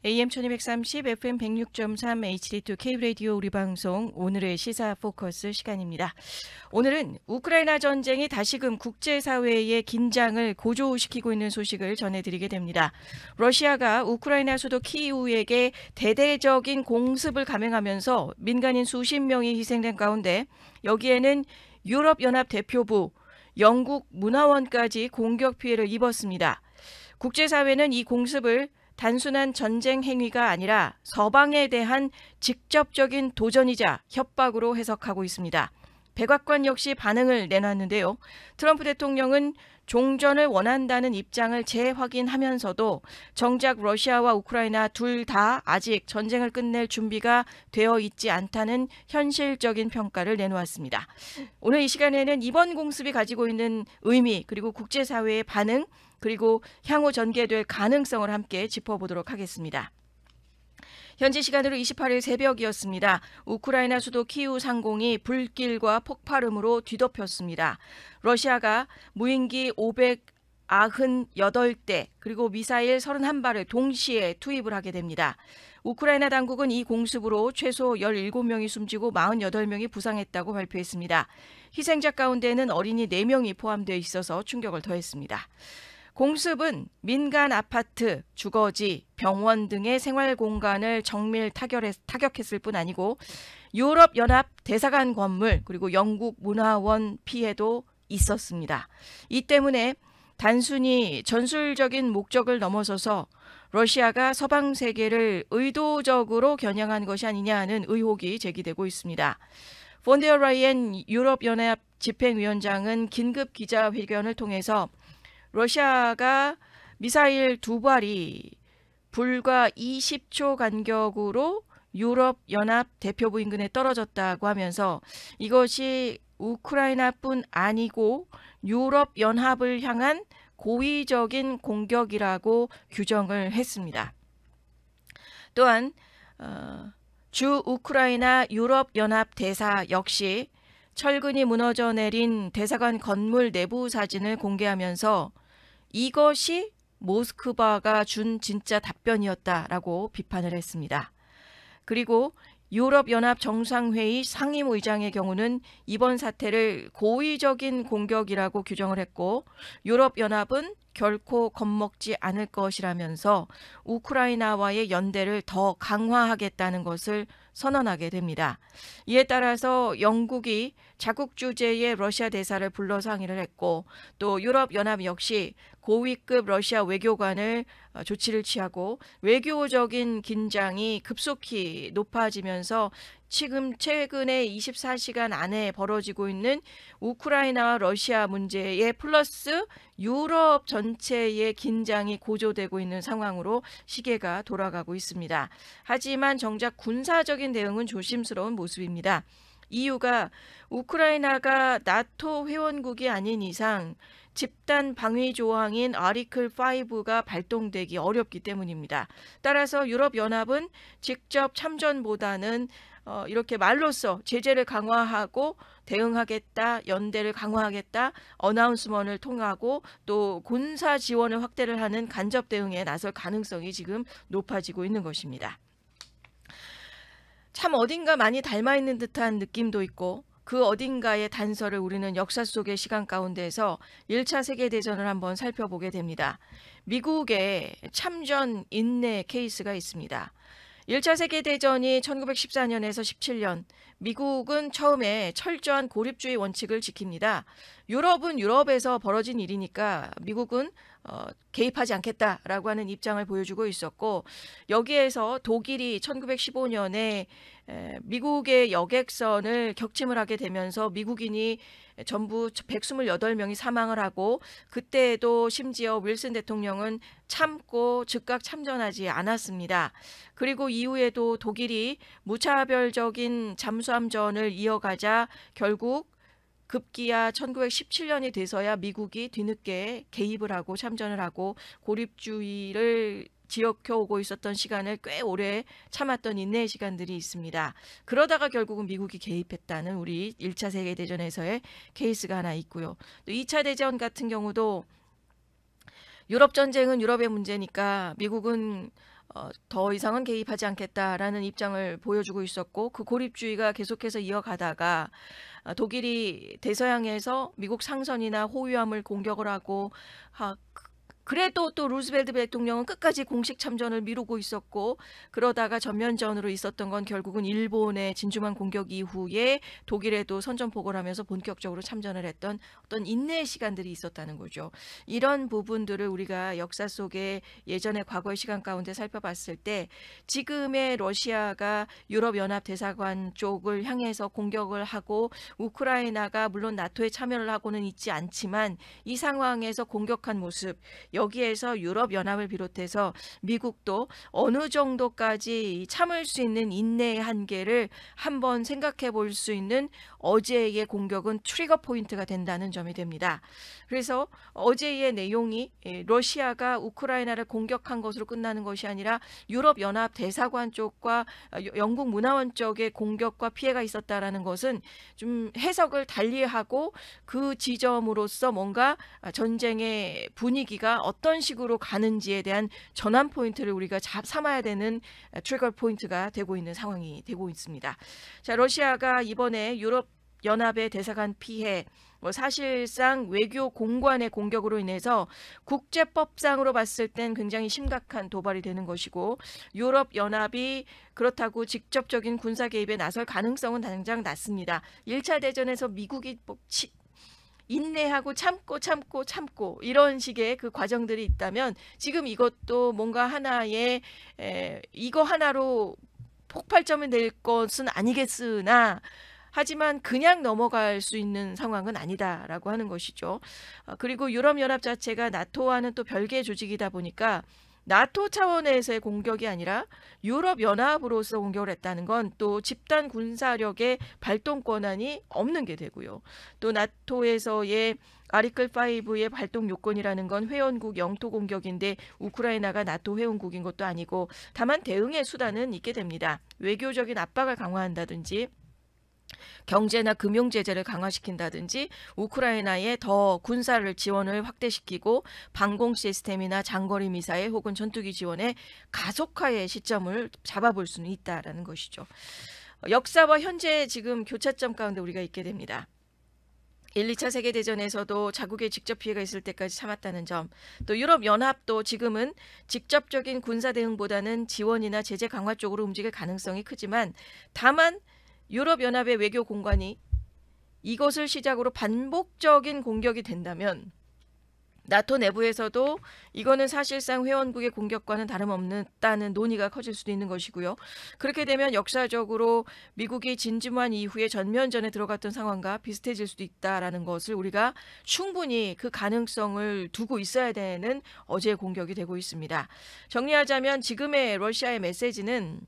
AM 1230, FM 106.3, HD2 K라디오 우리 방송 오늘의 시사 포커스 시간입니다. 오늘은 우크라이나 전쟁이 다시금 국제사회의 긴장을 고조시키고 있는 소식을 전해드리게 됩니다. 러시아가 우크라이나 수도 키이우에게 대대적인 공습을 감행하면서 민간인 수십 명이 희생된 가운데 여기에는 유럽연합 대표부, 영국 문화원까지 공격 피해를 입었습니다. 국제사회는 이 공습을 단순한 전쟁 행위가 아니라 서방에 대한 직접적인 도전이자 협박으로 해석하고 있습니다. 백악관 역시 반응을 내놨는데요. 트럼프 대통령은 종전을 원한다는 입장을 재확인하면서도 정작 러시아와 우크라이나 둘 다 아직 전쟁을 끝낼 준비가 되어 있지 않다는 현실적인 평가를 내놓았습니다. 오늘 이 시간에는 이번 공습이 가지고 있는 의미 그리고 국제사회의 반응 그리고 향후 전개될 가능성을 함께 짚어보도록 하겠습니다. 현지 시간으로 28일 새벽이었습니다. 우크라이나 수도 키이우 상공이 불길과 폭발음으로 뒤덮였습니다. 러시아가 무인기 598대 그리고 미사일 31발을 동시에 투입을 하게 됩니다. 우크라이나 당국은 이 공습으로 최소 17명이 숨지고 48명이 부상했다고 발표했습니다. 희생자 가운데는 어린이 4명이 포함되어 있어서 충격을 더했습니다. 공습은 민간 아파트, 주거지, 병원 등의 생활 공간을 정밀 타격했을 뿐 아니고 유럽연합 대사관 건물 그리고 영국 문화원 피해도 있었습니다. 이 때문에 단순히 전술적인 목적을 넘어서서 러시아가 서방 세계를 의도적으로 겨냥한 것이 아니냐 하는 의혹이 제기되고 있습니다. 폰데어 라이엔 유럽연합 집행위원장은 긴급 기자회견을 통해서 러시아가 미사일 2발이 불과 20초 간격으로 유럽연합 대표부 인근에 떨어졌다고 하면서 이것이 우크라이나뿐 아니고 유럽연합을 향한 고의적인 공격이라고 규정을 했습니다. 또한 주 우크라이나 유럽연합 대사 역시 철근이 무너져 내린 대사관 건물 내부 사진을 공개하면서 이것이 모스크바가 준 진짜 답변이었다라고 비판을 했습니다. 그리고 유럽연합 정상회의 상임의장의 경우는 이번 사태를 고의적인 공격이라고 규정을 했고 유럽연합은 결코 겁먹지 않을 것이라면서 우크라이나와의 연대를 더 강화하겠다는 것을 선언하게 됩니다. 이에 따라서 영국이 자국 주재의 러시아 대사를 불러서 항의를 했고 또 유럽연합 역시 고위급 러시아 외교관을 조치를 취하고 외교적인 긴장이 급속히 높아지면서 지금 최근에 24시간 안에 벌어지고 있는 우크라이나와 러시아 문제에 플러스 유럽 전체의 긴장이 고조되고 있는 상황으로 시계가 돌아가고 있습니다. 하지만 정작 군사적인 대응은 조심스러운 모습입니다. 이유가 우크라이나가 나토 회원국이 아닌 이상 집단 방위 조항인 아티클 5가 발동되기 어렵기 때문입니다. 따라서 유럽연합은 직접 참전보다는 이렇게 말로써 제재를 강화하고 대응하겠다, 연대를 강화하겠다, 어나운스먼을 통하고 또 군사 지원을 확대를 하는 간접 대응에 나설 가능성이 지금 높아지고 있는 것입니다. 참 어딘가 많이 닮아있는 듯한 느낌도 있고 그 어딘가의 단서를 우리는 역사 속의 시간 가운데서 1차 세계대전을 한번 살펴보게 됩니다. 미국의 참전 인내 케이스가 있습니다. 1차 세계대전이 1914년에서 17년, 미국은 처음에 철저한 고립주의 원칙을 지킵니다. 유럽은 유럽에서 벌어진 일이니까 미국은 개입하지 않겠다라고 하는 입장을 보여주고 있었고 여기에서 독일이 1915년에 미국의 여객선을 격침을 하게 되면서 미국인이 전부 128명이 사망을 하고 그때에도 심지어 윌슨 대통령은 참고 즉각 참전하지 않았습니다. 그리고 이후에도 독일이 무차별적인 잠수함전을 이어가자 결국 급기야 1917년이 돼서야 미국이 뒤늦게 개입을 하고 참전을 하고 고립주의를 지켜오고 있었던 시간을 꽤 오래 참았던 인내의 시간들이 있습니다. 그러다가 결국은 미국이 개입했다는 우리 1차 세계대전에서의 케이스가 하나 있고요. 또 2차 대전 같은 경우도 유럽 전쟁은 유럽의 문제니까 미국은 더 이상은 개입하지 않겠다라는 입장을 보여주고 있었고 그 고립주의가 계속해서 이어가다가 독일이 대서양에서 미국 상선이나 호위함을 공격을 하고 그래도 또 루즈벨트 대통령은 끝까지 공식 참전을 미루고 있었고 그러다가 전면전으로 있었던 건 결국은 일본의 진주만 공격 이후에 독일에도 선전포고를 하면서 본격적으로 참전을 했던 어떤 인내의 시간들이 있었다는 거죠. 이런 부분들을 우리가 역사 속에 예전의 과거의 시간 가운데 살펴봤을 때 지금의 러시아가 유럽연합 대사관 쪽을 향해서 공격을 하고 우크라이나가 물론 나토에 참여를 하고는 있지 않지만 이 상황에서 공격한 모습 여기에서 유럽연합을 비롯해서 미국도 어느 정도까지 참을 수 있는 인내의 한계를 한번 생각해 볼 수 있는 어제의 공격은 트리거 포인트가 된다는 점이 됩니다. 그래서 어제의 내용이 러시아가 우크라이나를 공격한 것으로 끝나는 것이 아니라 유럽연합 대사관 쪽과 영국 문화원 쪽의 공격과 피해가 있었다라는 것은 좀 해석을 달리하고 그 지점으로서 뭔가 전쟁의 분위기가 어떤 식으로 가는지에 대한 전환 포인트를 우리가 삼아야 되는 트리거 포인트가 되고 있는 상황이 되고 있습니다. 자, 러시아가 이번에 유럽 연합의 대사관 피해 사실상 외교 공관의 공격으로 인해서 국제법상으로 봤을 땐 굉장히 심각한 도발이 되는 것이고 유럽연합이 그렇다고 직접적인 군사 개입에 나설 가능성은 당장 낮습니다. 1차 대전에서 미국이 인내하고 참고 이런 식의 그 과정들이 있다면 지금 이것도 뭔가 하나의 이거 하나로 폭발점이 될 것은 아니겠으나 하지만 그냥 넘어갈 수 있는 상황은 아니다라고 하는 것이죠. 그리고 유럽연합 자체가 나토와는 또 별개의 조직이다 보니까 나토 차원에서의 공격이 아니라 유럽연합으로서 공격을 했다는 건 또 집단 군사력의 발동 권한이 없는 게 되고요. 또 나토에서의 아티클 5의 발동 요건이라는 건 회원국 영토 공격인데 우크라이나가 나토 회원국인 것도 아니고 다만 대응의 수단은 있게 됩니다. 외교적인 압박을 강화한다든지 경제나 금융 제재를 강화시킨다든지 우크라이나에 더 군사를 지원을 확대시키고 방공 시스템이나 장거리 미사일 혹은 전투기 지원에 가속화의 시점을 잡아볼 수는 있다라는 것이죠. 역사와 현재 지금 교차점 가운데 우리가 있게 됩니다. 1, 2차 세계대전에서도 자국에 직접 피해가 있을 때까지 참았다는 점, 또 유럽연합도 지금은 직접적인 군사 대응보다는 지원이나 제재 강화 쪽으로 움직일 가능성이 크지만 다만 유럽연합의 외교 공관이 이것을 시작으로 반복적인 공격이 된다면 나토 내부에서도 이거는 사실상 회원국의 공격과는 다름없다는 논의가 커질 수도 있는 것이고요. 그렇게 되면 역사적으로 미국이 진주만 이후에 전면전에 들어갔던 상황과 비슷해질 수도 있다라는 것을 우리가 충분히 그 가능성을 두고 있어야 되는 어제의 공격이 되고 있습니다. 정리하자면 지금의 러시아의 메시지는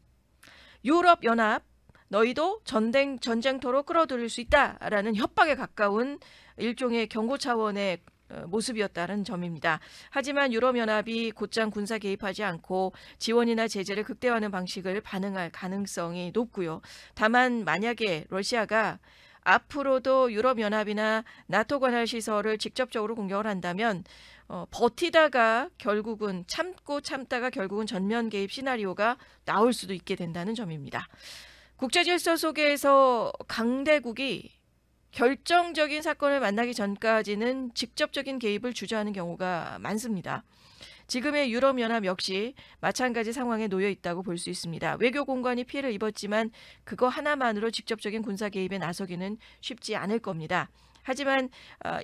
유럽연합 너희도 전쟁터로 끌어들일 수 있다라는 협박에 가까운 일종의 경고 차원의 모습이었다는 점입니다. 하지만 유럽연합이 곧장 군사 개입하지 않고 지원이나 제재를 극대화하는 방식을 반응할 가능성이 높고요. 다만 만약에 러시아가 앞으로도 유럽연합이나 나토 관할 시설을 직접적으로 공격을 한다면 버티다가 결국은 참다가 결국은 전면 개입 시나리오가 나올 수도 있게 된다는 점입니다. 국제질서 속에서 강대국이 결정적인 사건을 만나기 전까지는 직접적인 개입을 주저하는 경우가 많습니다. 지금의 유럽연합 역시 마찬가지 상황에 놓여 있다고 볼 수 있습니다. 외교 공관이 피해를 입었지만 그거 하나만으로 직접적인 군사 개입에 나서기는 쉽지 않을 겁니다. 하지만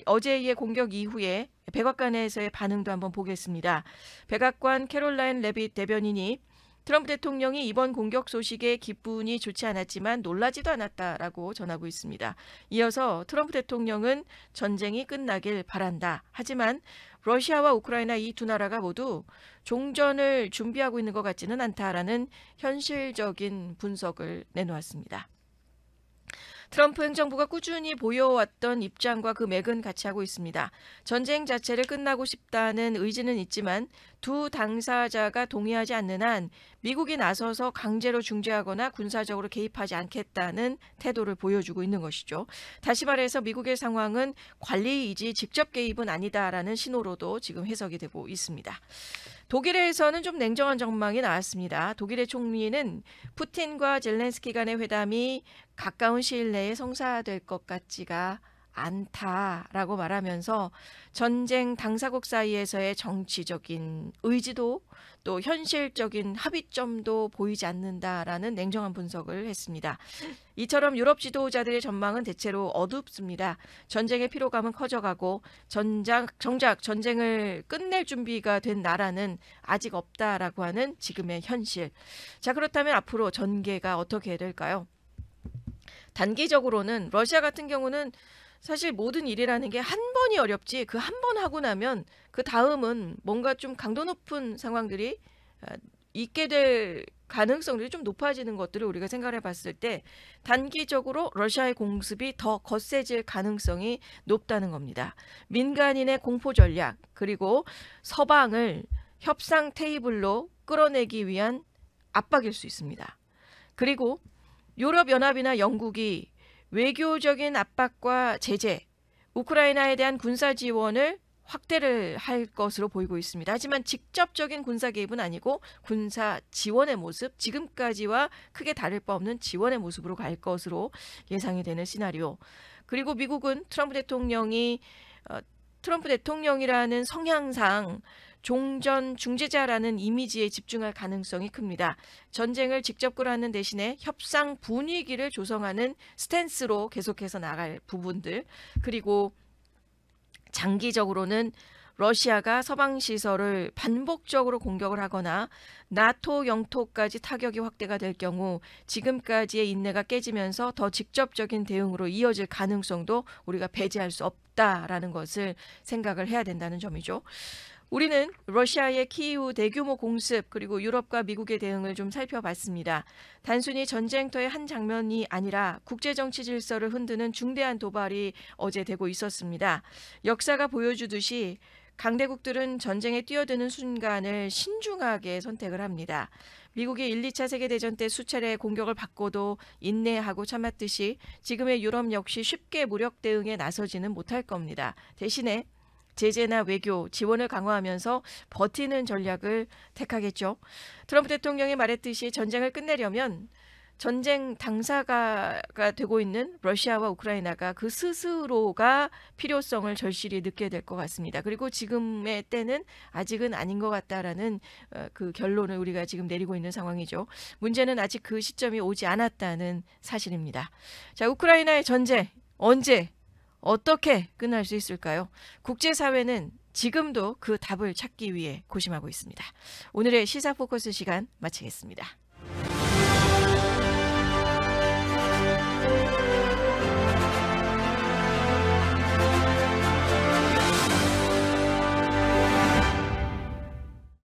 어제의 공격 이후에 백악관에서의 반응도 한번 보겠습니다. 백악관 캐롤라인 레빗 대변인이 트럼프 대통령이 이번 공격 소식에 기분이 좋지 않았지만 놀라지도 않았다라고 전하고 있습니다. 이어서 트럼프 대통령은 전쟁이 끝나길 바란다. 하지만 러시아와 우크라이나 이 두 나라가 모두 종전을 준비하고 있는 것 같지는 않다라는 현실적인 분석을 내놓았습니다. 트럼프 행정부가 꾸준히 보여왔던 입장과 그 맥은 같이 하고 있습니다. 전쟁 자체를 끝나고 싶다는 의지는 있지만 두 당사자가 동의하지 않는 한 미국이 나서서 강제로 중재하거나 군사적으로 개입하지 않겠다는 태도를 보여주고 있는 것이죠. 다시 말해서 미국의 상황은 관리이지 직접 개입은 아니다라는 신호로도 지금 해석이 되고 있습니다. 독일에서는 좀 냉정한 전망이 나왔습니다. 독일의 총리는 푸틴과 젤렌스키 간의 회담이 가까운 시일 내에 성사될 것 같지가 않다라고 말하면서 전쟁 당사국 사이에서의 정치적인 의지도 또 현실적인 합의점도 보이지 않는다라는 냉정한 분석을 했습니다. 이처럼 유럽 지도자들의 전망은 대체로 어둡습니다. 전쟁의 피로감은 커져가고 정작 전쟁을 끝낼 준비가 된 나라는 아직 없다라고 하는 지금의 현실. 자, 그렇다면 앞으로 전개가 어떻게 될까요? 단기적으로는 러시아 같은 경우는 사실 모든 일이라는 게 한 번이 어렵지, 그 한 번 하고 나면 그 다음은 뭔가 좀 강도 높은 상황들이 있게 될 가능성들이 좀 높아지는 것들을 우리가 생각해 봤을 때 단기적으로 러시아의 공습이 더 거세질 가능성이 높다는 겁니다. 민간인의 공포 전략, 그리고 서방을 협상 테이블로 끌어내기 위한 압박일 수 있습니다. 그리고 유럽연합이나 영국이 외교적인 압박과 제재, 우크라이나에 대한 군사 지원을 확대를 할 것으로 보이고 있습니다. 하지만 직접적인 군사 개입은 아니고 군사 지원의 모습, 지금까지와 크게 다를 바 없는 지원의 모습으로 갈 것으로 예상이 되는 시나리오. 그리고 미국은 트럼프 대통령이라는 성향상 종전 중재자라는 이미지에 집중할 가능성이 큽니다. 전쟁을 직접 끌어안는 대신에 협상 분위기를 조성하는 스탠스로 계속해서 나갈 부분들, 그리고 장기적으로는 러시아가 서방 시설을 반복적으로 공격을 하거나 나토 영토까지 타격이 확대가 될 경우 지금까지의 인내가 깨지면서 더 직접적인 대응으로 이어질 가능성도 우리가 배제할 수 없다라는 것을 생각을 해야 된다는 점이죠. 우리는 러시아의 키이우 대규모 공습, 그리고 유럽과 미국의 대응을 좀 살펴봤습니다. 단순히 전쟁터의 한 장면이 아니라 국제정치 질서를 흔드는 중대한 도발이 어제 되고 있었습니다. 역사가 보여주듯이 강대국들은 전쟁에 뛰어드는 순간을 신중하게 선택을 합니다. 미국이 1, 2차 세계대전 때 수차례 공격을 받고도 인내하고 참았듯이 지금의 유럽 역시 쉽게 무력 대응에 나서지는 못할 겁니다. 대신에 제재나 외교, 지원을 강화하면서 버티는 전략을 택하겠죠. 트럼프 대통령이 말했듯이 전쟁을 끝내려면 전쟁 당사가 되고 있는 러시아와 우크라이나가 그 스스로가 필요성을 절실히 느끼게 될 것 같습니다. 그리고 지금의 때는 아직은 아닌 것 같다라는 그 결론을 우리가 지금 내리고 있는 상황이죠. 문제는 아직 그 시점이 오지 않았다는 사실입니다. 자, 우크라이나의 전쟁 언제 어떻게 끝날 수 있을까요? 국제사회는 지금도 그 답을 찾기 위해 고심하고 있습니다. 오늘의 시사 포커스 시간 마치겠습니다.